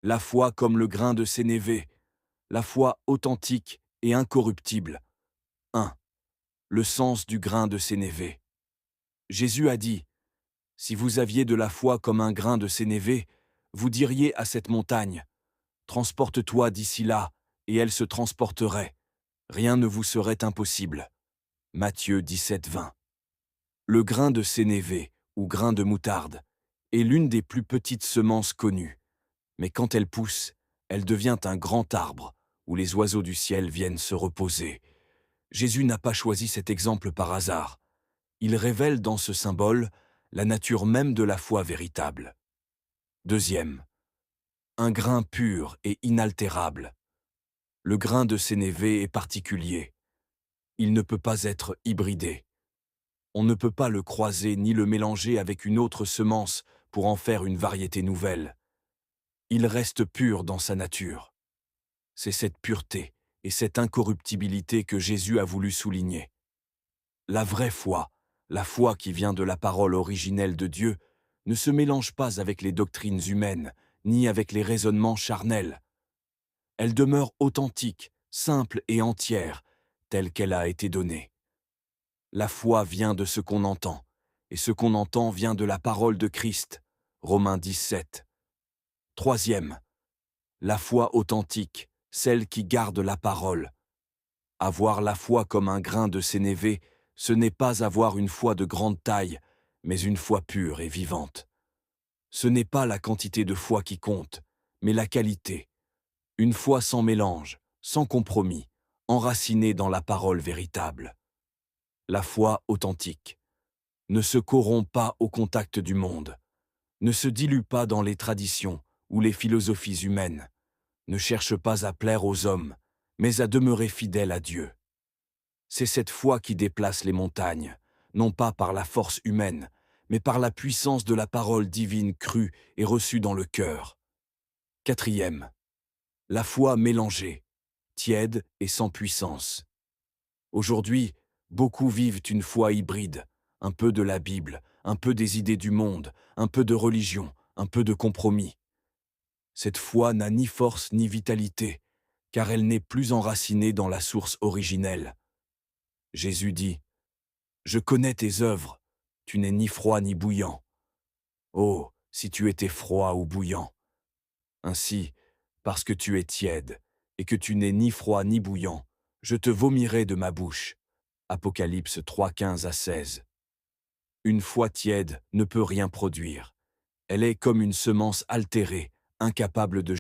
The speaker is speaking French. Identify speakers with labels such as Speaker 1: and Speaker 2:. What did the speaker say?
Speaker 1: La foi comme le grain de sénévé, la foi authentique et incorruptible. 1. Le sens du grain de sénévé. Jésus a dit, « Si vous aviez de la foi comme un grain de sénévé, vous diriez à cette montagne, « Transporte-toi d'ici là », et elle se transporterait. Rien ne vous serait impossible. » Matthieu 17, 20. Le grain de sénévé, ou grain de moutarde, est l'une des plus petites semences connues. Mais quand elle pousse, elle devient un grand arbre, où les oiseaux du ciel viennent se reposer. Jésus n'a pas choisi cet exemple par hasard. Il révèle dans ce symbole la nature même de la foi véritable. Deuxième, un grain pur et inaltérable. Le grain de sénévé est particulier. Il ne peut pas être hybridé. On ne peut pas le croiser ni le mélanger avec une autre semence pour en faire une variété nouvelle. Il reste pur dans sa nature. C'est cette pureté et cette incorruptibilité que Jésus a voulu souligner. La vraie foi, la foi qui vient de la parole originelle de Dieu, ne se mélange pas avec les doctrines humaines, ni avec les raisonnements charnels. Elle demeure authentique, simple et entière, telle qu'elle a été donnée. La foi vient de ce qu'on entend, et ce qu'on entend vient de la parole de Christ. Romains 17. Troisième, la foi authentique, celle qui garde la parole. Avoir la foi comme un grain de sénévé, ce n'est pas avoir une foi de grande taille, mais une foi pure et vivante. Ce n'est pas la quantité de foi qui compte, mais la qualité. Une foi sans mélange, sans compromis, enracinée dans la parole véritable. La foi authentique ne se corrompt pas au contact du monde, ne se dilue pas dans les traditions ou les philosophies humaines, ne cherche pas à plaire aux hommes, mais à demeurer fidèle à Dieu. C'est cette foi qui déplace les montagnes, non pas par la force humaine, mais par la puissance de la parole divine crue et reçue dans le cœur. Quatrième, la foi mélangée, tiède et sans puissance. Aujourd'hui, beaucoup vivent une foi hybride, un peu de la Bible, un peu des idées du monde, un peu de religion, un peu de compromis. Cette foi n'a ni force ni vitalité, car elle n'est plus enracinée dans la source originelle. Jésus dit, « Je connais tes œuvres, tu n'es ni froid ni bouillant. Oh, si tu étais froid ou bouillant. Ainsi, parce que tu es tiède, et que tu n'es ni froid ni bouillant, je te vomirai de ma bouche. » Apocalypse 3, 15 à 16. Une foi tiède ne peut rien produire. Elle est comme une semence altérée, incapable de